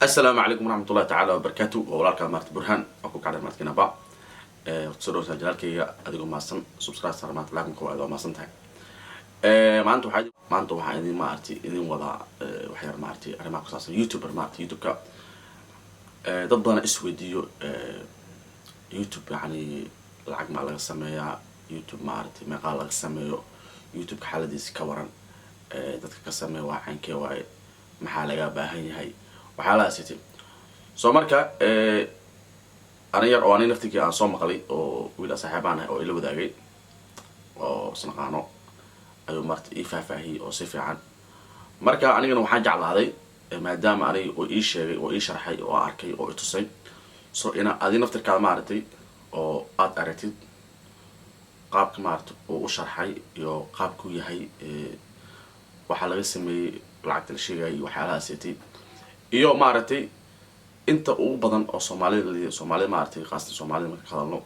السلام عليكم ورحمة الله تعالى وبركاته وولالك مارت برهان أكو كعدد مارت كنا با تصدروا سجلالك يا أديكم ماسن سبسكرايب صار مارت لكم كوا إذا ماسن تاعي ما أنتم واحد إذا مارتي إذا وضع وحير مارتي أنا معكم أساسا يوتيوبر مارتي يوتيوب كا ضدنا اسوديو يوتيوب يعني العق ما لقى سمايا يوتيوب مارتي ما قال لقى سمايو يوتيوب كحالة ديس كوران dadka ka sameeyo waa cankee waaye maxaa laga baahan yahay waxaa la asitay soo marka ana yar oo aan naftiga aan soo maqlay oo wiil saaxiibaan ah oo ila wadaagay oo sanaqaano ayuu marti ii faahfaahiyay oo si fiican marka anigana waxaan jeclaaday maadaama anay oo ii sheegay oo ii sharxay oo arkay oo i tusay soo ina adii naftirkaada maartay oo aad aragtid qaabka maartay oo u sharxay iyo qaabku yahay waxaa laga sameeyay lacagta la sheegay waxyaalaha seetay iyo maartay inta ugu badan oo Soomaalida maartay qaasatan Soomaalida marka hadalno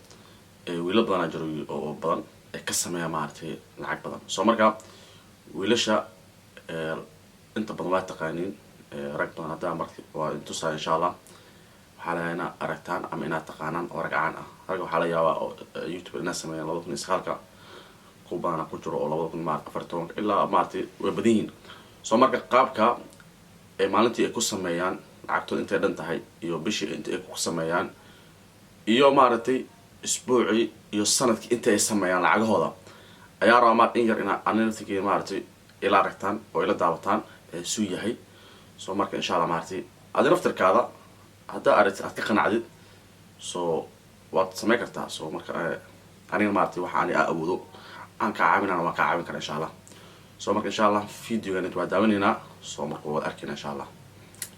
wiilal badan jiro oo badan ee ka sameeya maartay lacag badan soo marka wiilasha inta badan waa taqaaniin rag badan hada markii waa intu saa insha Allah waxa la hayna aragtaan ama inaad taqaanaan oo rag caan ah rag waxa la yaabaa oo YouTube ina sameeyaan 2009 kubaana ku jiro oo 2014 ilaa maartay way badin soo marka qaabka ee maalintii ay ku sameeyaan lacagtooda intay dhan tahay iyo bishii intay ku sameeyaan iyo maartay isbuuci iyo sanadkii intay ay sameeyaan lacagahooda ayaa rabaa in yar ina analytics maartay ila aragtaan oo ila daawataan suu yahay soo marka insha Allah maartay adii naftirkaada hada aragtid aad ka qanacdid soo waad sameyn kartaa soo marka aniga maartay waxaan awoodo aan ka caawinana waan ka caawin karaa insha Allah soo marka insha Allah videogan inta waa daawanayna soo marka waad arkina insha Allah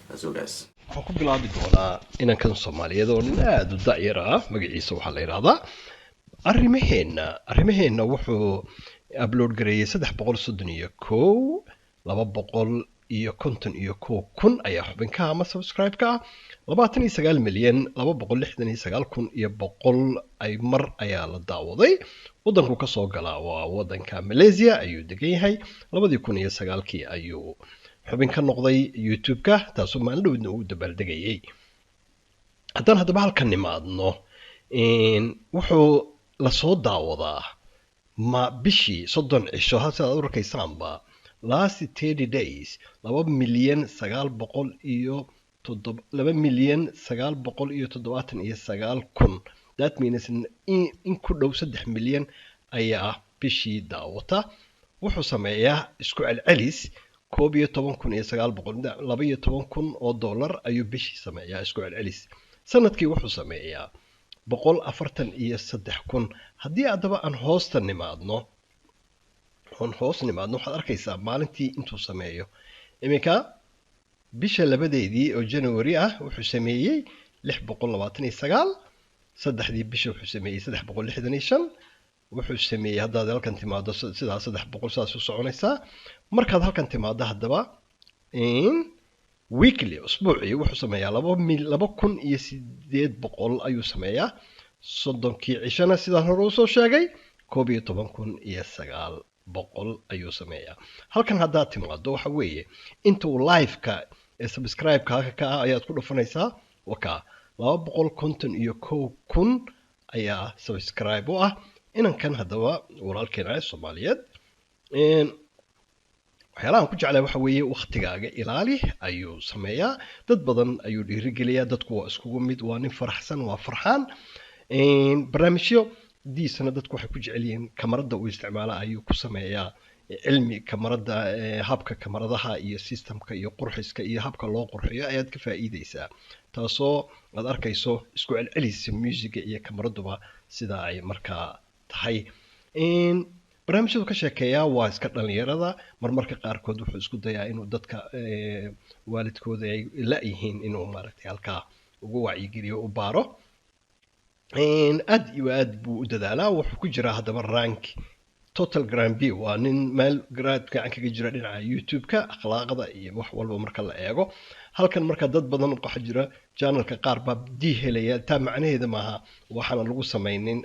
let's go guys waxaan ku bilaabi doonaa inankan Soomaaliyeed oo nin aad u da'yar ah magaciisa waxa la yiraahdaa arrimaheena wuxuu upload gareeyay 331 251 ayaa xubinka ama subscribe-ka 29,269,100 ay mar ayaa la daawaday wadanku ka soo galaa waa wadanka Malaysia ayuu degan yahay 2009 ayuu xubin ka noqday YouTube-ka taasoo maalin dhowdna uu dabaaldegayay haddana hadaba halkan nimaadno wuxuu la soo daawadaa ma bishii 30 cisho hase aad arkaysaanba last 30 days 2,979,000 that means in ku dhow 3 milyan ayaa bishii daawata wuxuu sameeyaa isku celcelis 12,900 oo dollar ayuu bishii sameeyaa isku celcelis sanadkii wuxuu sameeyaa 143,000 haddii adaba aan hoosta nimaadno waxaad arkaysaa maalintii intuu sameeyo iminka bisha labadeedii oo January ah wuxuu sameeyay 629 saddexdii bisha wuxuu sameeyay 365 wuxuu sameeyay haddaad halkan timaado sidaa 300 saas u soconaysaa markaad halkan timaado haddaba weekly usbuucii wuxuu sameeyaa 2,800 ayuu sameeyaa 30kii cishana sidaan hore u soo sheegay 11,900 ayuu sameeyaa halkan haddaad timaado waxa weeye intuu live-ka ee subscribe-ka ka ah ayaad ku dhufanaysaa waka 251,000 ayaa subscribe u ah inankan haddaba walaalkeena Soomaaliyeed waxyaalahan ku jeclaa waxa weeye waqtigaaga ilaali ayuu sameeyaa dad badan ayuu dhiirigeliyaa dadku waa iskugu mid waa nin faraxsan waa farxaan barnaamijyo diisana dadku waxay ku jecel yihiin kamarada uu isticmaala ayuu ku sameeyaa cilmi kamarada habka kamaradaha iyo systemka iyo qurxiska iyo habka loo qurxiyo ayaad ka faa'iideysaa taasoo aad arkayso isku celcelis music iyo kamaraduba sida ay markaa tahay barnaamijyadu ka sheekeeyaa waa iska dhalinyarada marmarka qaarkood wuxuu isku dayaa inuu dadka waalidkooda ay la yihiin inuu maaragtay halkaa ugu wacyigeliyo u baaro aad iyo aad buu u dadaalaa wuxuu ku jiraa haddaba rank total grand view waa nin meel grad gacan kaga jira dhinaca YouTube-ka akhlaaqda iyo wax walba marka la eego halkan marka dad badan waxa jira channelka qaar baa dii helaya taa macnaheedu maaha waxaana lagu samaynin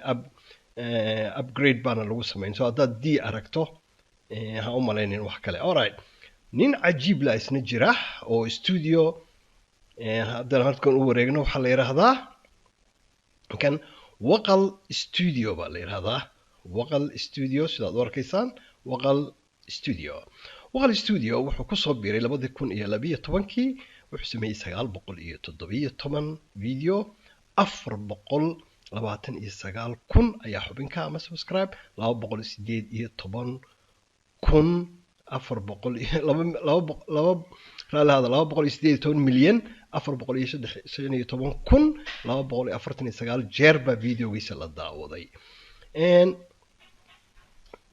upgrade baana lagu samayn so haddaad dii aragto ha u malaynin wax kale alright nin cajiib la isna jira oo studio haddana halkan u wareegno waxaa la yidhaahdaa kan waqal studio baa la yidhaahdaa waqal studio sidaad u arkaysaan waqal studio waqal studio wuxuu kusoo biiray 2012 wuxuu sameeyey 917 video 429 ayaa xubinka ama subscribe 218 milyan 418 jeer baa videogiisa la daawaday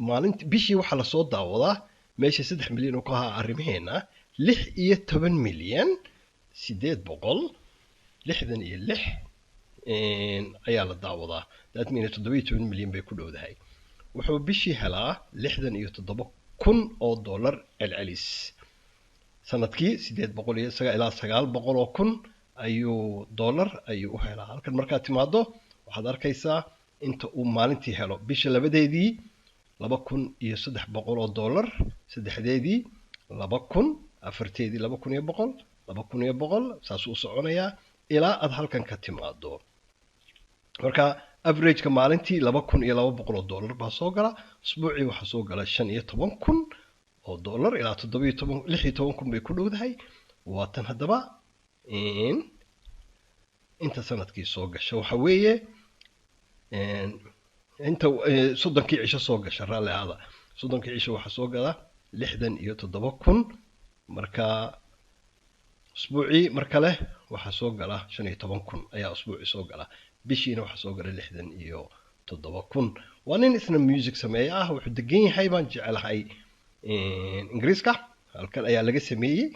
maalintii bishii waxaa lasoo daawadaa meesha 3 milyan oo ka ahaa arrimaheena 16 milyan 866 ayaa la daawadaa that means 17 milyan bay ku dhowdahay wuxuu bishii helaa 67 kun oo dollar celcelis sanadkii 800 ilaa 900 oo kun ayuu dollar ayuu u helaa halkan markaad timaado waxaad arkaysaa inta uu maalintii helo bisha labadeedii 2300 oo dollar saddexdeedii 2000 afarteedii 2100 saas uu soconayaa ilaa aad halkan ka timaado marka average-ka maalintii 2200 oo dollar baa soo gala usbuucii waxaa soo gala 15,000 oo dollar ilaa 16,000 bay ku dhowdahay waatan haddaba inta sanadkii soo gasha waxa weeye inta 30 cisho soo gasha raalli aada 30 cisho waxaa soo gala 67,000 marka usbuucii marka leh waxaa soo gala 15,000 ayaa usbuucii soo gala bishiina waxaa soo gala 67,000 waa nin isna music sameeya ah wuxuu degan yahay baan jecelahay ingiriiska halkan ayaa laga sameeyey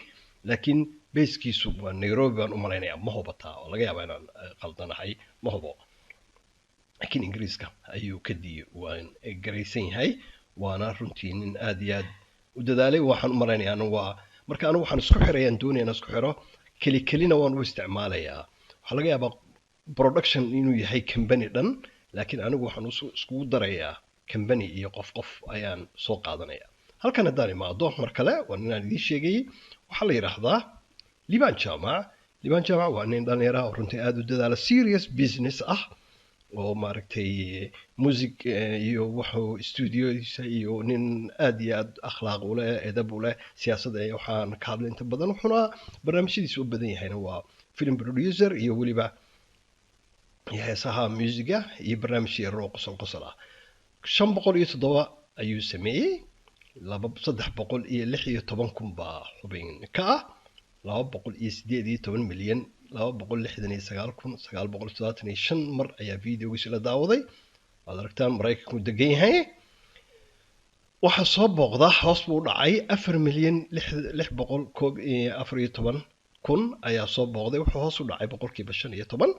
laakiin beeskiisu waa Nairobi baan u malaynayaa ma hubataa oo laga yaabaa inaan qaldanahay ma hubo laakiin ingiriiska ayuu ka diiwaan garaysan yahay waana runtii nin aad iyo aad u dadaalay waxaan u malaynayaa waa marka anigu waxaan isku xirayaan doonayaan isku xiro kelina waan u isticmaalayaa waxaa laga yaabaa production inuu yahay company dhan laakiin anigu waxaan iskugu darayaa company iyo qof ayaan soo qaadanayaa halkan haddaan imaado mar kale waa ninaan idiin sheegayay waxaa la yidhaahdaa liban jamac waa nin dhalinyaro oo runtii aad u dadaala serious business ah oo maaragtay music iyo wuxuu stuudioisa iyo nin aad iyo aad akhlaaq u leh edab u leh siyaasadda waxaan ka hadlay inta badan wuxuuna barnaamijyadiisa u badan yahayna waa film producer iyo weliba heesaha musiga iyo barnaamijyo yar oo qosol ah 507 ayuu sameeyey 316 baa xubin ka ah 218 milyan 269,975 mar ayaa videogiisa la daawaday waad aragtaan maraykanku degan yahay waxaa soo booqda hoos buu dhacay 4 milyan 614 kun ayaa soo booqday wuxuu hoos u dhacay 15%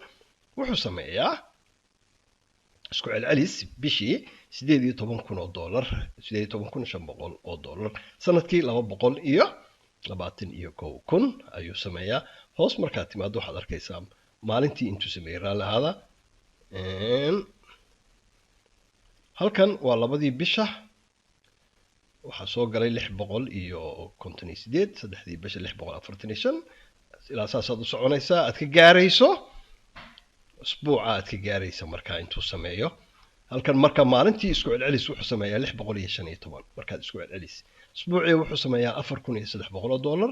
wuxuu sameeyaa isku celcelis bishii 18,000 oo dollar 18,500 oo dollar sanadkii 221 ayuu sameeyaa hoos markaad timaado waxaad arkaysaa maalintii intuu sameeyay raalli ahaada halkan waa labadii bisha waxaa soo galay 658 saddexdii bisha 645 ilaa saasaad u soconaysaa aad ka gaarayso usbuuca aad ka gaaraysa markaa intuu sameeyo halkan marka maalintii isku celcelis wuxuu sameeyaa 615 markaad isku celcelis usbuucii wuxuu sameeyaa 4,300 oo dollar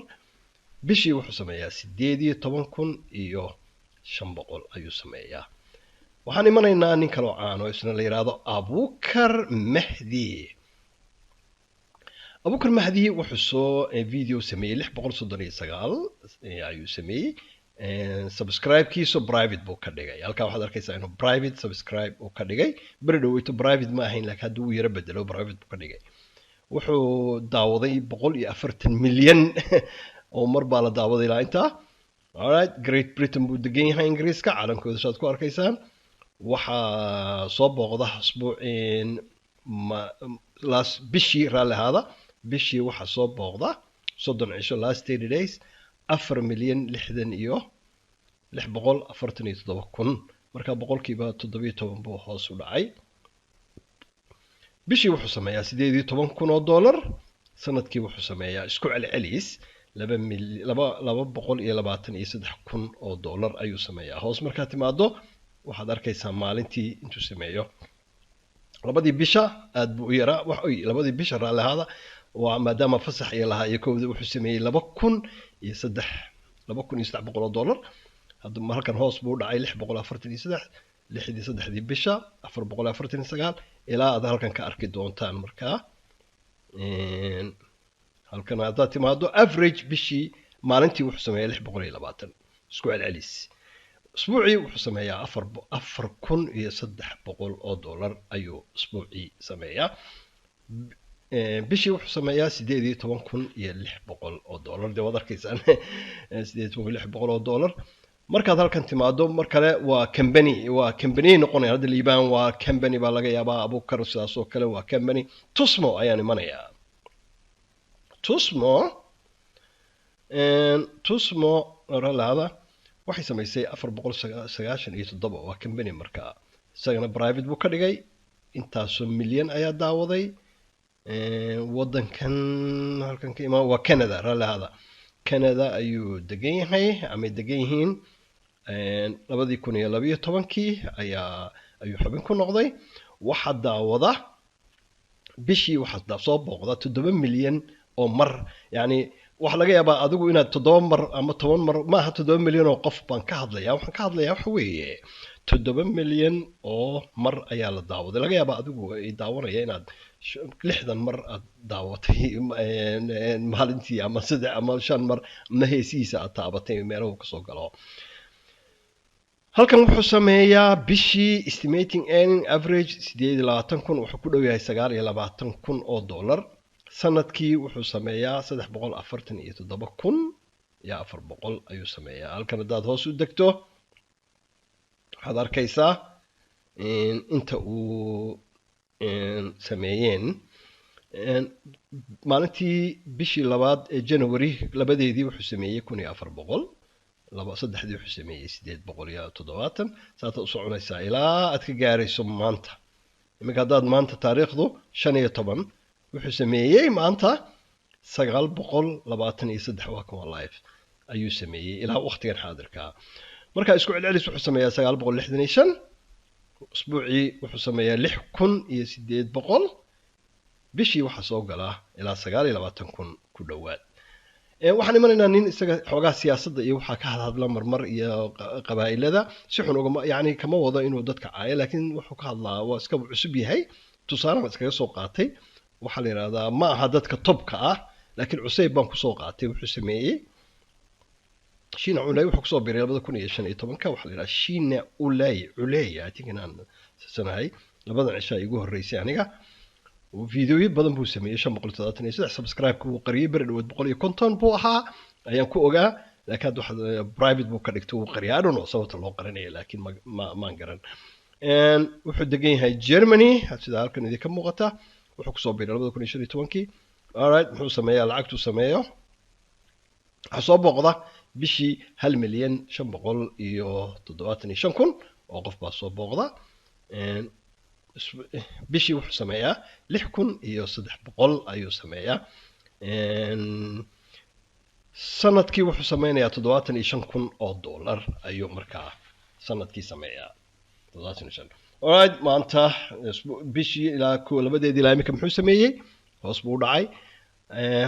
bishii wuxuu sameeyaa 18,500 ayuu sameeyaa waxaan imanaynaa nin kaloo caan oo isna la yiraahdo Abukar Mahdi wuxuu soo video sameeyay 639 ayuu sameeyay subscribe-kiisu private buu ka dhigay halkaa waxaad arkaysaa inuu private subscribe uu ka dhigay beri dhoweyto private ma ahayn laakiin hadduu yara bedelo private buu ka dhigay wuxuu daawaday 140 milyan oo mar baa la daawaday ilaa intaa alright Great Britain buu degan yahay ingiriiska calankooda saad ku arkaysaan waxaa soo booqda asbuucin bishii raalli ahaada bishii waxaa soo booqda 30 cisho last 30 days 4 milyan 647 marka boqolkiiba 17 buu hoos u dhacay bishii wuxuu sameeyaa 18,000 oo dollar sanadkii wuxuu sameeyaa isku celcelis laba boqol iyo labaatan iyo saddex kun oo dollar ayuu sameeyaa. Hoos markaad timaado waxaad arkaysaa maalintii intuu sameeyo. labadii bisha aad buu u yaraa labadii bisha raalli ahaada waa maadaama fasax iyo lahaa iyo kowda wuxuu sameeyey 2,300 oo dollar. hadda halkan hoos buu dhacay 643 lixdii saddexdii bisha 449 ilaa aad halkan ka arki doontaan markaa halkan haddaad timaado average bishii maalintii wuxuu sameeyaa 620 isku celcelis. اسبوعي وحسميها 4,300 oo dollar ayuu isbuucii sameeyaa. bishii wuxuu sameeyaa 18,600 oo dollar. de wad arkaysaan 18,600 oo dollar. markaad halkan timaado mar kale waa company noqonaya. hadda liibaan waa company baa laga yaabaa, abuukar sidaas oo kale waa company. tusmo ayaan imanayaa. tusmo ralaada waxay samaysay 497 waa company markaa. isagana private buu ka dhigay. intaasoo milyan ayaa daawaday. wadankan halkan ka imaan waa Canada ralaada. Canada ayuu degan yahay ama degan yihiin 2012 ayuu xubin ku noqday. waxa daawada bishii waxa soo booqda 7 milyan oo mar. yani waxa laga yaabaa adigu inaad 7 mar ama 10 mar maaha 7 milyan oo qof baan ka hadlayaa. waxaan ka hadlayaa waxa weeye 7 milyan oo mar ayaa la daawaday. laga yaabaa adigu ay daawanaya inaad 60 mar aad daawatay maalintii ama 3 ama 5 mar ma heesiisa aad taabatay meelaha uu kasoo galo. halkan wuxuu sameeyaa bishii estimating earning average 28,000 wuxuu ku dhow yahay 29,000 oo dollar. sanadkii wuxuu sameeyaa 347,400 ayuu sameeyaa. halkan haddaad hoos u degto waxaad arkaysaa inta uu sameeyeen maalintii bishii labaad ee January labadeedii wuxuu sameeyey 1,400. saddexdii wuxuu sameeyey 870. saata u soconaysaa ilaa aad ka gaarayso maanta. iminka haddaad maanta taariikhdu 15 wuxuu sameeyey maanta 923 waa kan live ayuu sameeyey ilaa waqtigan xaadirka. marka isku celcelis wuxuu sameeyaa 965. usbuucii wuxuu sameeyaa 6,800. bishii waxa soo gala ilaa 29,000 ku dhawaad. waxaan imanaynaa nin isaga xoogaa siyaasadda iyo waxa ka hadla marmar iyo qabaa'ilada si xun uga yani kama wado inuu dadka caayo, laakiin wuxuu ka hadlaa waa iska cusub yahay. tusaale ma iskaga soo qaatay. waxa la yiraahdaa ma aha dadka topka ah, laakiin Cusayb baan ku soo qaatay. wuxuu sameeyey Shiina Ulay wuxuu ku soo biiray 2015 waxa la yiraahdaa Shiina Ulay atinaan sanahay labadan cisha igu horeysay aniga. fiidiyoyin badan buu sameeyey 573 subscribe ku qariyay bar dhawaad 150 buu ahaa ayaan ku ogaa, laakiin waxa private buu ka dhigtay uu qariyo. I don't know sababta loo qarinayo laakiin ma garan. wuxuu degan yahay Germany sida halkan idinka muuqata. wuxuu ku soo biiray 2015. alright muxuu sameeyaa lacagtu sameeyo waxa soo booqda bishii 1,575,000 oo qof baa soo booqda. bishii wuxuu sameeyaa 6,300 ayuu sameeyaa. sanadkii wuxuu sameynayaa 75,000 oo dollar ayuu markaa sanadkii sameeyaa 75. alright maanta bishii ilaa labadeedii ilaa imika muxuu sameeyey hoos buu dhacay.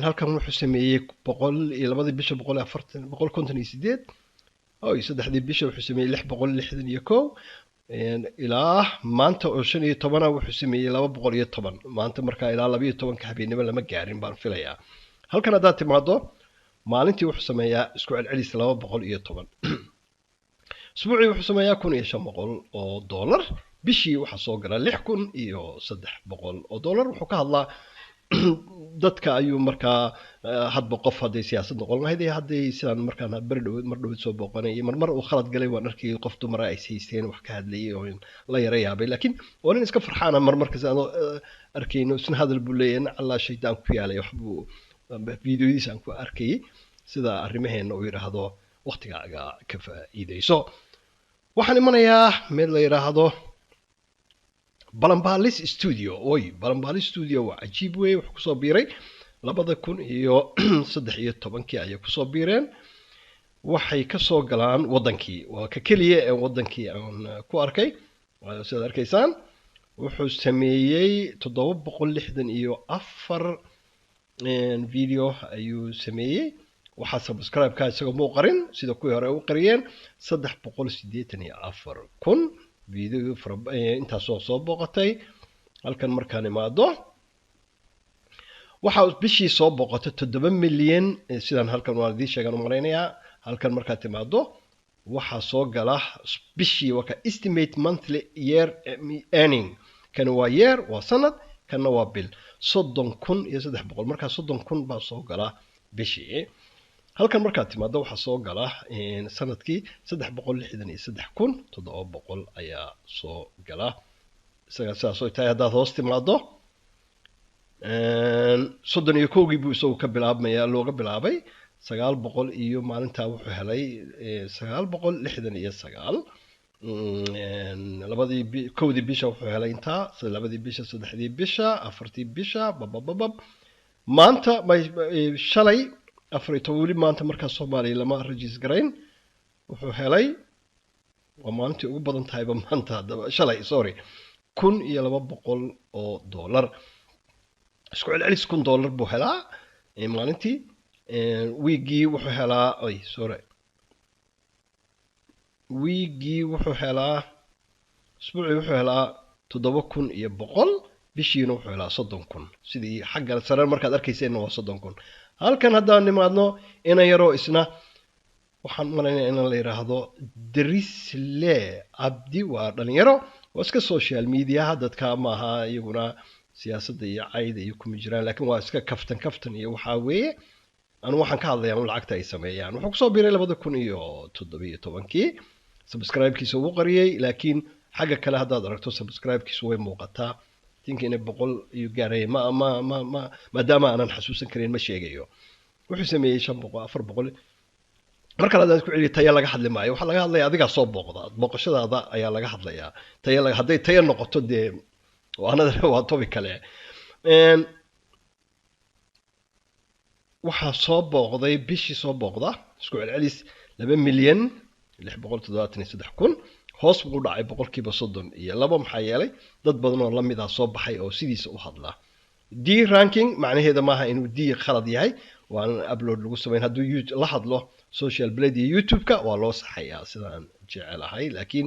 halkan wuxuu sameeyey 200 bisha 158. saddexdii bisha wuxuu sameeyey 661 ilaa maanta oo 15 wuxuu sameeyey 210. maanta markaa ilaa 12 habeenimo lama gaarin baan filayaa. halkan haddaad timaado maalintii wuxuu sameeyaa isku celcelis 210. usbuucii wuxuu sameeyaa 1,500 oo dollar. bishii waxa soo gala 6,300 oo dollar. wuxuu ka hadlaa dadka ayuu markaa hadba qof haday siyaasad noqon lahayd haday sidaan markaan mar dhaw soo booqanay mar uu khalad galay waan arkay qof dumar ay siisteen wax ka hadlayay oo la yara yaabay, laakiin waa nin iska farxaana marmarkaas aan arkayno isna hadal buu leeyahay Allah shaydaan ku yaalay wax buu fiidiyoodiisa aan ku arkay sida arrimaheena uu yiraahdo waqtigaaga ka faa'iideyso. waxaan imanayaa meel la yiraahdo Balambalis Studio. Balambalis Studio waa cajiib weey. wuxuu ku soo biiray 2013 ayay kusoo biireen waxay kasoo galaan wadankii waa ka keliya ee wadankii aan ku arkay sidaad arkaysaan wuxuu sameeyey 764 video ayuu sameeyey waxaa subscribe-ka isagoo muu qarin sida kuwii hore u qariyeen 384,000 video intaasoo soo booqatay halkan markaan imaado waxaa bishii soo booqatay 7 milyan sidaan halkan waan idin sheegan u malaynayaa halkan markaad timaado waxaa soo gala bishii waa ka estimate monthly year earning kan waa year waa sanad kana waa bil 30,300 markaa 30,000 baa soo gala bishii halkan markaad timaado waxaa soo gala sanadkii 363,700 ayaa soo gala isaga sidaas oo tahay haddaad hoos timaado 31 buu isagu ka bilaabmaya looga bilaabay 900 iyo maalintaa wuxuu helay 969 kowdii bisha wuxuu helay intaa labadii bisha saddexdii bisha afartii bisha babababab maanta shalay 14 weli maanta markaa Soomaaliya lama rajis garayn wuxuu helay waa maalintii ugu badan tahayba maanta shalay sorry $1,200 isku celcelis $1,000 buu helaa maalintii wiigii wuxuu helaa wiigii wuxuu helaa isbuucii wuxuu helaa 7,100 bishiina wuxuu helaa 30,000 sidii xagga sare markaad arkayseen waa 30,000 halkan haddaan nimaadno ina yaroo isna waxaan malaynayaa in la yiraahdo Drisle Abdi waa dhalinyaro waa iska social media dadka ma aha iyaguna siyaasadda iyo cayda iyo kuma jiraan laakiin waa iska kaftan iyo waxa weeye anu waxaan ka hadlayaa lacagta ay sameeyaan wuxuu kusoo biiray 2017 subscribe-kiisa uu qariyay laakiin xagga kale haddaad aragto subscribe-kiisu way muuqataa tinkiina 100 iyo gaaray maadaama aanan xasuusan karin ma sheegayo wuxuu sameeyay 400 marka la ku celiyo tayo laga hadli maayo waxa laga hadlayaa adiga soo booqda booqashadaada ayaa laga hadlayaa tayo haday tayo noqoto de waa topic kale waxaa soo booqday bishii soo booqda isku celcelis 2,673,000 hoos buu dhacay 30% maxaa yeelay dad badan oo lamid ah soo baxay oo sidiisa u hadla D ranking macnaheedu maaha inuu D khalad yahay waan upload lagu sameyn hadduu la hadlo social blade iyo YouTube-ka waa loo saxayaa sidaan jecelahay laakiin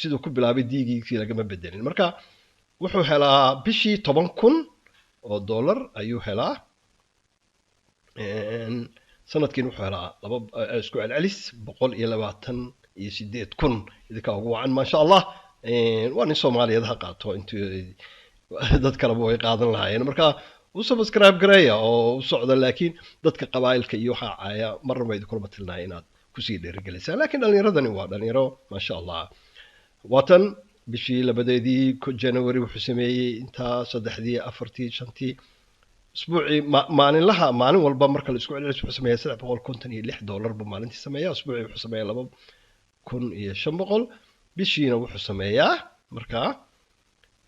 sidoo ku bilaabay D-giisii lagama bedelin marka wuxuu helaa bishii $10,000 ayuu helaa sanadkiina wuxuu helaa isku celcelis 128,000 idinka ugu wacan maasha Allah waa nin Soomaaliyeed ha qaato intuu dad kale way qaadan lahaayeen marka uu subscribe gareeya oo u socda laakiin dadka qabaa'ilka iyo waxa caaya marnaba idin kulma tilnaa inaad ku sii dheerigelisaan laakiin dhalinyaradani waa dhalinyaro maasha Allah watan bishii labadeedii January wuxuu sameeyay intaa saddexdii afartii shantii isbuucii maalin walba marka la isku celceliyo wuxuu sameeyaa $756 buu maalintii sameeyaa isbuucii wuxuu sameeyaa 2,500 bishiina wuxuu sameeyaa markaa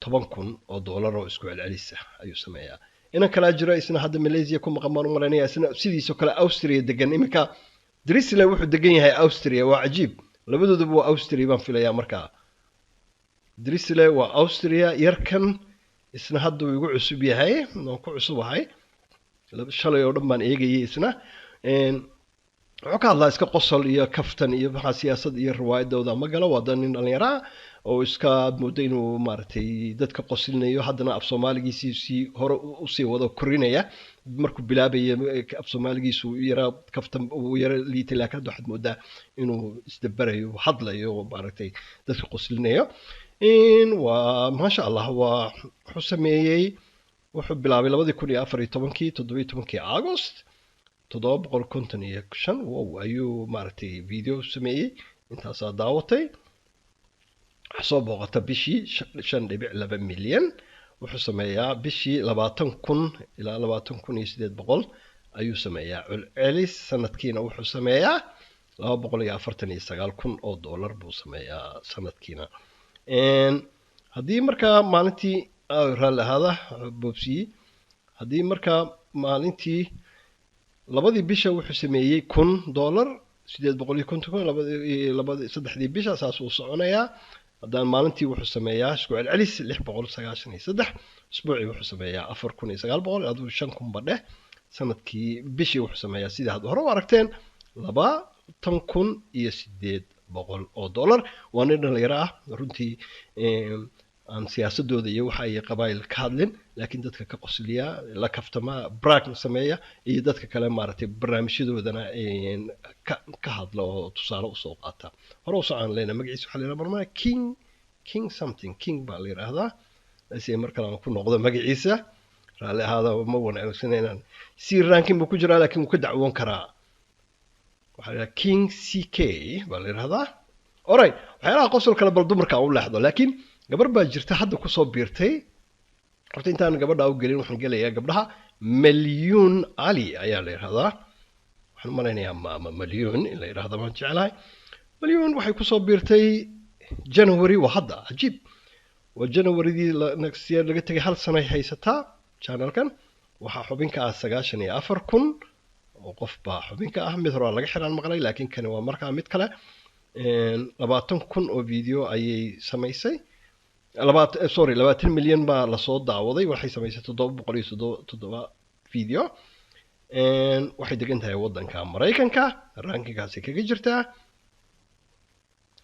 $10,000 oo isku celcelis ayuu sameeyaa ina kala jira isna hadda Malaysia ku maqamaan u malaynayaa isna sidiisoo kale Austria degan imika Drisle wuxuu degan yahay Austria waa cajiib labadooduba waa Austria baan filayaa markaa Drisle waa Austria yarkan isna hadda uu igu cusub yahay aan ku cusubahay shalay oo dhan baan eegayay isna wuxuu ka hadlaa iska qosol iyo kaftan iyo waxa siyaasad iyo riwaayadooda ma galo waa nin dhalinyaro oo iska moodo inuu maartay dadka qoslinayo haddana af Soomaaligiisii hore u sii wado korinaya markuu bilaabay af Soomaaligiisu yara kaftan uu yara liitay laakiin waxaad moodaa inuu isdabarayo hadlayo maartay dadka qoslinayo waa maasha Allah waa wuxuu sameeyay wuxuu bilaabay 2014 August 755 wow ayuu maartay video sameeyay intaas daawatay soo booqata bishii 5.2 milyan wuxuu sameeyaa bishii 20,000 ilaa 20,800 ayuu sameeyaa celcelis sanadkiina wuxuu sameeyaa $249,000 buu sameeyaa sanadkiina haddii markaa maalintii raali ahaada boobsiyey haddii markaa maalintii labadii bisha wuxuu sameeyey $1,000 850 saddexdii bisha saas uu soconayaa haddaan maalintii wuxuu sameeyaa isku celcelis 693 isbuucii wuxuu sameeyaa 4,900 aduu 5,000 badheh sanadkii bishii wuxuu sameeyaa sidii had hore u aragteen $20,800 waa nin dhalinyaro ah runtii aan siyaasadooda iyo waxa ay qabaayil ka hadlin laakiin dadka ka qosliya la kaftama brag sameeya iyo dadka kale maaragtay barnaamijyadoodana ka hadla oo tusaale u soo qaata hore u socon leena magaciisa waxa la yiraahdaa barnaamij king something king baa la yiraahdaa si markale aan ku noqdo magaciisa raali ahaada ma wanaagsan inaan si ranking buu ku jiraa laakiin uu ka dacwoon karaa waxa la yiraahdaa king ck baa la yiraahdaa alright waxyaalaha qosol kale bal dumarka u leexdo laakiin gabar baa jirta hadda ku soo biirtay horta intaan gabadha u gelin waxaan gelayaa gabdhaha Malyuun Ali ayaa la yiraahdaa waxaan maleynayaa Malyuun in la yiraahdo ma jeclahay Malyuun waxay ku soo biirtay January waa hadda ajiib waa January-dii next year laga tagay hal sano ay haysataa channelkan waxaa xubinka ah 94,000 oo qof baa xubinka ah mid hore laga xiraan maqlay laakiin kan waa markaa mid kale 20,000 oo video ayay samaysay 20 milyan baa la soo daawaday waxay samaysay 707 video waxay degan tahay wadanka Mareykanka rankingaasi kaga jirtaa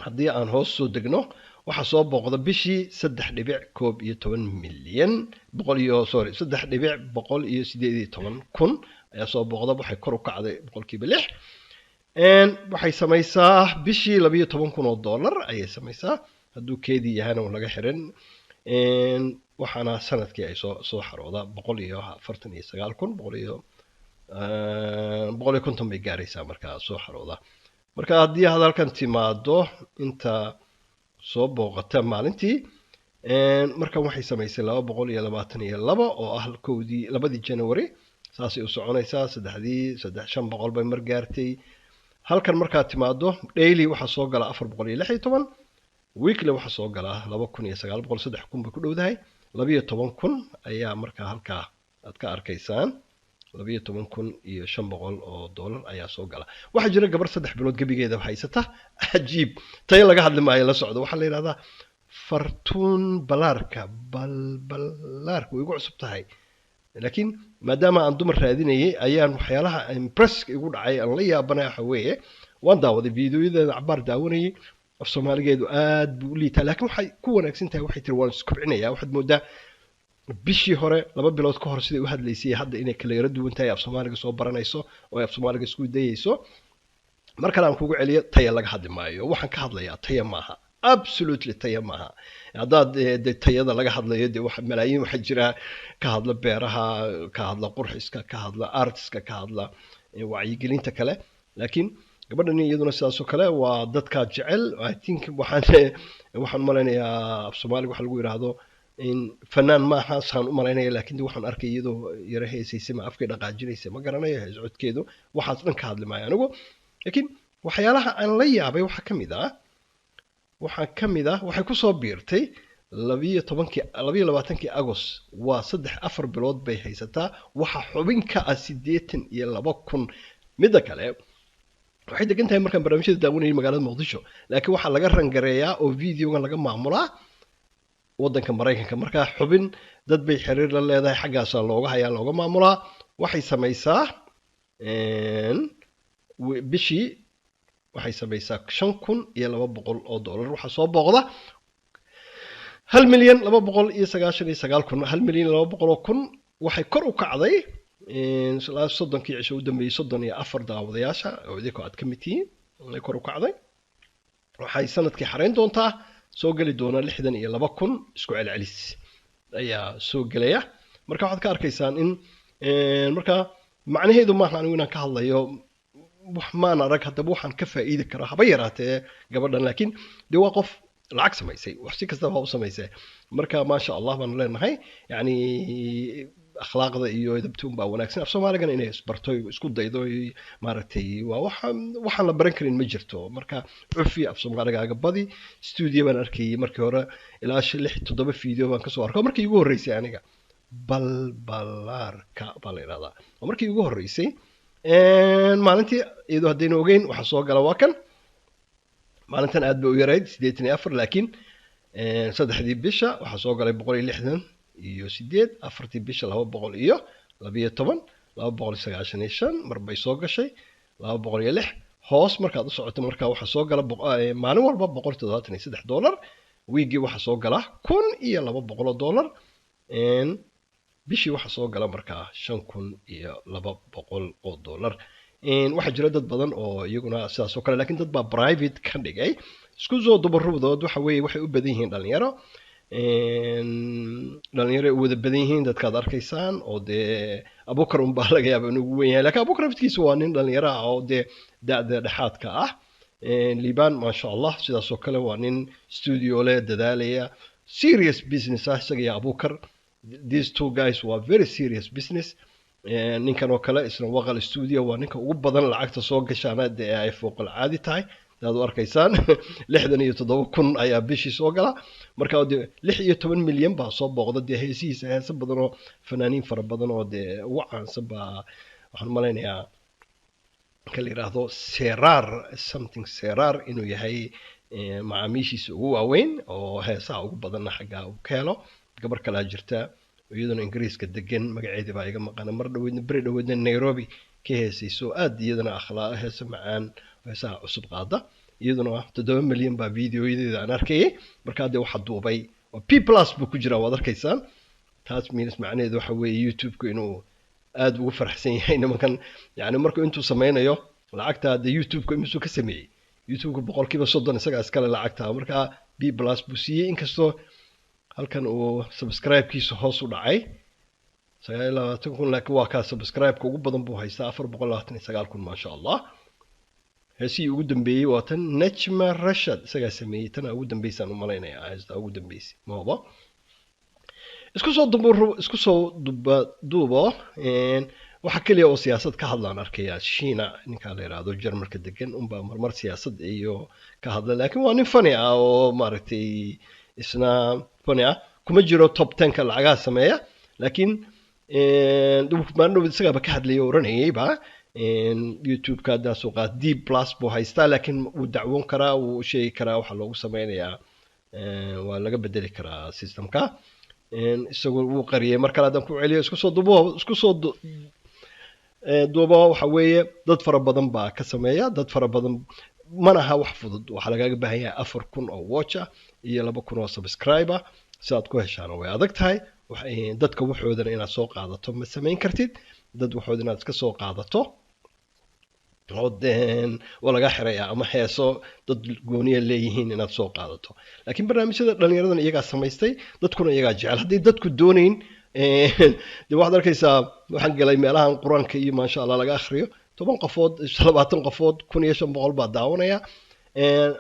haddii aan hoos soo degno waxa soo booqda bishii 3.11 milyan 3.118 ayaa soo booqda waxay kor u kacday 6% waxay samaysaa bishii $12,000 ayay samaysaa hadduu keedii yahana laga xirin waxaana sanadkii ay soo xarooda 149,150 bay gaaraysaa markaa soo xarooda marka haddii aad halkan timaado inta soo booqata maalintii markan waxay samaysay 222 oo ah labadii January saasay u soconaysaa 500 bay mar gaartay halkan markaad timaado daily waxa soo gala 416 weekly waxa soo gala 2,900 3,000 bay ku dhowdahay 12,000 ayaa markaa halkaa aad ka arkaysaan 12,500 oo dollar ayaa soo gala waxa jira gabar 3 bilood gabigeeda haysata ajiib tay laga hadli maayo la socdo waxa la yiraahdaa fartuun balaarka balbalaarka way ugu cusub tahay laakiin maadaama aan dumar raadinayay ayaan waxyaalaha impress igu dhacay aan la yaabanay waxa weeye waan daawaday fiidiyoyada cabaar daawanayay af Soomaaligeedu aad buu liitaa laakiin waxay ku wanaagsan tahay waxay tir waan isku bixinayaa waxaad moodaa bishii hore 2 bilood ka hor sidii u hadlaysay hadda inay kala yara duwan tahay af Soomaaliga soo baranayso oo af Soomaaliga isku dayayso marka aan kugu celiyo taya laga hadli maayo waxaan ka hadlayaa taya maaha absolutely taya maaha hadaad tayada laga hadlayo de wax malaayiin waxa jira ka hadla beeraha ka hadla qurxiska ka hadla artiska ka hadla wacyigelinta kale laakiin gabadhan iyaduna sidaas oo kale waa dadka jecel I think waxaan maleynayaa af Soomaaliga waxa lagu yiraahdo in fanaan maaha saan u maleynayaa laakiin waxaan arkay iyadoo yara heesaysay ma afka dhaqaajinaysa ma garanayo codkeedu waxaas dhan ka hadli maayo anigu laakiin waxyaalaha aan la yaabay waxa kamid ah waxay ku soo biirtay 22 August waa 3-4 bilood bay haysataa waxa xubinka ah 82,000 midda kale waxay degan tahay markaan barnaamijyada daawanayay magaalada Muqdisho laakiin waxa laga rangareeyaa oo videogan laga maamulaa wadanka Mareykanka marka xubin dad bay xiriir la leedahay xaggaas looga hayaa looga maamulaa waxay samaysaa bishii waxay samaysaa 5,200 oo dollar waxa soo booqda 1,299,000 1,200,000 waxay kor u kacday 30 cisho u dambeeyay 34 daawadayaasha oo idinku aad ka mid tihiin ay kor u kacday waxay sanadkii xareyn doontaa soo gali doona 62,000 isku celcelis ayaa soo galaya marka waxaad ka arkaysaan in marka macnaheedu ma aha inaan ka hadlayo wax maan arag hadaba waxaan ka faa'iidi karaa haba yaraatee gabadhan laakiin de waa qof lacag samaysay wax si kasta oo samaysay marka ma sha Allah baan leenahay yani akhlaaqda iyo edabtuun baa wanaagsan af Soomaaligan inay isbarto isku daydo maaragtay waa waxaan la baran karin ma jirto marka cufi af Soomaaligaaga badi studio baan arkay markii hore ilaa 6-7 video baan ka soo arkay markii ugu horeysay aniga balbalaarka baa la yidhahdaa waa markii ugu horreysay maalintii iyadoo haddaynu ogeyn waxaa soo gala waa kan maalintan aad bay u yarayd 84 laakiin saddexdii bisha waxaa soo galay 168 afartii bisha 212 295 mar bay soo gashay 206 hoos markaad u socoto markaa waxaa soo gala maalin walba $173 wiigii waxaa soo gala $1,200 bishii waxaa soo gala markaa $5,200 waxaa jira dad badan oo iyaguna sidaas oo kale laakiin dad baa private ka dhigay isku soo dubarubdood waxa weeye waxay u badan yihiin dhalinyaro dhalinyaro u wada badan yihiin dadkaad arkaysaan oo dee abukar unbaa laga yaaba inuu ugu weyn yahay laakiin abukar afkiisa waa nin dhalinyaro ah oo dee da-da dhexaadka ah liban maasha allah sidaas oo kale waa nin studio leh dadaalaya serious business ah isaga iyo abukar these two guys were very serious business ninkan oo kale isna waqal studio waa ninka ugu badan lacagta soo gashaana dee ay fooqal caadi tahay daad u arkaysaan 67,000 ayaa bishii soo gala marka dee 16 milyan baa soo booqda dee heesihiisa heesa badan oo fanaaniin fara badan oo dee ugu caansan baa waxaan malaynayaa ka la yidhaahdo serar inuu yahay macaamiishiisa ugu waaweyn oo heesaha ugu badanna xaggaa uu ka helo gabar kalaa jirta iyaduna ingiriiska degan magaceedii baa iga maqana mar dhaweydna beri dhaweydna nairobi ka heesayso aad iyadana akhlaaq heesa macaan heesaha cusub qaada iyaduna 7 milyan baa videoyadeeda aan arkayay markaa dee waxa duubay oo P+ buu ku jiraa waad arkaysaan taas means macnaheedu waxa weeye YouTube-ku inuu aad ugu faraxsan yahay nimankan yani markuu intuu sameynayo lacagta dee YouTube-ku imisuu ka sameeyey YouTube-ku 30% isaga iskale lacagta markaa P+ buu siiyey inkastoo halkan uu subscribe-kiisa hoos u dhacay 29,000 laakiin waa kaa subscribe-ka ugu badan buu haystaa 429,000 maasha allah heesii ugu dambeeyey waa tan Najma Rashad isagaa sameeyey tana ugu dambeysaan u malaynayaa heestaa ugu dambeysay maaba isku soo duubo waxa kaliya oo siyaasad ka hadlaan arkayaa Shiina ninka la yiraahdo Jarmalka degan unbaa marmar siyaasad iyo ka hadla laakiin waa nin funny ah oo maaragtay isna funny ah kuma jiro top 10 ka lacagaha sameeya laakiin maandhow isagaba ka hadlayay oranayay ba YouTube ka daa soo qaad D+ buu haystaa laakiin uu dacwoon karaa uu sheegi karaa waxa loogu sameynayaa waa laga bedeli karaa systemka isagoo uu qariyay mar kale hadan ku celiyo isku soo duubo waxa weeye dad fara badan baa ka sameeya dad fara badan manaha wax fudud waxa lagaga baahan yahay 4,000 oo watcher iyo 2,000 oo subscriber si aad ku heshaan way adag tahay dadka waxoodana inaad soo qaadato ma sameyn kartid dad waxoodana inaad iska soo qaadato oo laga xiraya ama heeso dad gooniya leeyihiin inaad soo qaadato laakiin barnaamijyada dhalinyaradan iyagaa samaystay dadkuna iyagaa jecel haddii dadku doonayn dee waxaad arkaysaa waxaan galay meelahan qur-aanka iyo maasha allah laga akhriyo 10 qofood 20 qofood 1,500 baa daawanaya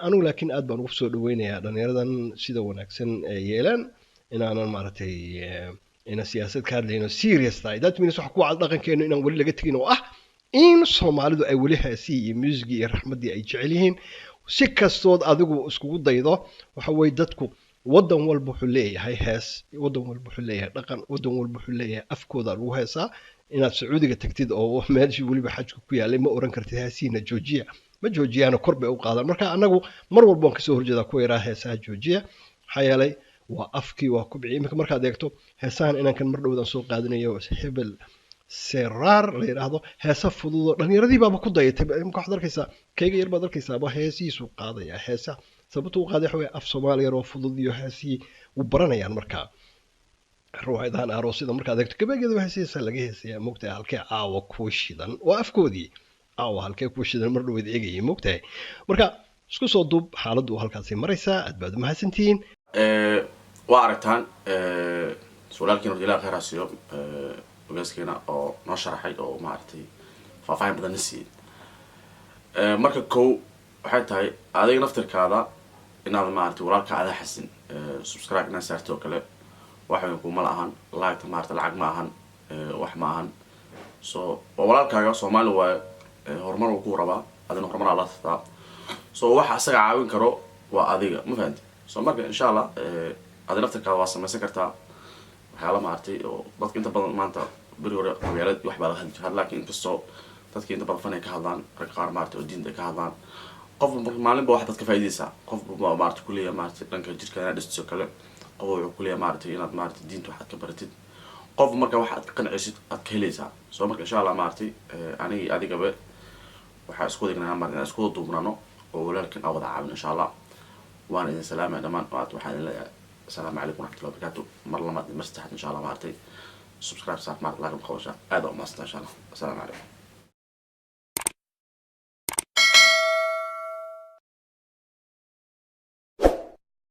anigu laakiin aad baan ugu soo dhaweynayaa dhalinyaradan sida wanaagsan yeelaan inaanan maaragtay ina siyaasad ka hadlayno serious tahay that means waxa ku wacd dhaqankeenu inaan weli laga tegin oo ah in Soomaalidu ay weli heesii iyo music iyo raxmadii ay jecel yihiin si kastood adigu iskugu daydo waxa way dadku wadan walba wuxuu leeyahay hees wadan walba wuxuu leeyahay dhaqan wadan walba wuxuu leeyahay afkooda lagu heesaa inaad Sacuudiga tagtid oo meeshii waliba xajku ku yaalay ma oran kartid heesiina joojiya ma joojiyana kor bay u qaadaan marka anagu mar walba aan ka soo horjeeda ku yaraa heesaha joojiya xayalay waa afkii waa kubci imika markaad eegto heesahan inaan kan mar dhowdan soo qaadanayo hebel serar la yiraahdo heesa fudud oo dhalinyaradii baaba ku dayatay imika waxaad arkaysaa kayga yar baad arkaysaa ba heesiisu qaadaya heesa sababtu u qaaday waxa af Soomaaliya oo fudud iyo heesii u baranayaan markaa ruuxadan aroosida markaad eegto gabageeda heesiisa laga heesaya moogtaa halkee caawa ku shidan waa afkoodii caawa halkee ku shidan mar dhaweed eegayay moogtaa marka isku soo dub xaaladdu halkaas maraysaa aad baad mahadsantiin waa aragtaan su'aalkiina ilaa khayr asiyo ogaaskiina oo noo sharaxay oo maartay faahfaahin badan siiyay marka waxay tahay adiga naftirkaada inaad maartay walaalka aad xasin subscribe ina saarto kale waxa ku ma lahan like maartay lacag ma ahan wax ma ahan so walaalkaaga Soomaali waa horumar uu ku rabaa adina horumar la taa so waxa asaga caawin karo waa adiga ma fahanti so marka insha Allah adina naftirkaada waa samaysan kartaa waxyaala maartay oo dadka inta badan maanta beri hore qabyaalad wax baa laga hadli jiray laakiin inkastoo dadka inta badan fan ay ka hadlaan rag qaar maartay oo diinta ay ka hadlaan qof maalinba wax dadka faa'iideysa qof baa maartay ku leeyahay maartay dhanka jirka inaad dhisto kale qof wuxuu ku leeyahay maartay inaad maartay diinta waxaad ka baratid qof marka waxaad ka qancaysid aad ka helaysaa soo marka insha allah maartay aniga adigaba waxaa isku wadagnaa maartay inaan isku duubnano oo walaalkan aan wada caawin insha allah waan idin salaamay dhammaan waxaan idin leeyahay السلام عليكم ورحمة الله وبركاته مرة ما مرستحت إن شاء الله مارتي سبسكرايب صار مارت لاكم خوشة هذا ما إن شاء الله السلام عليكم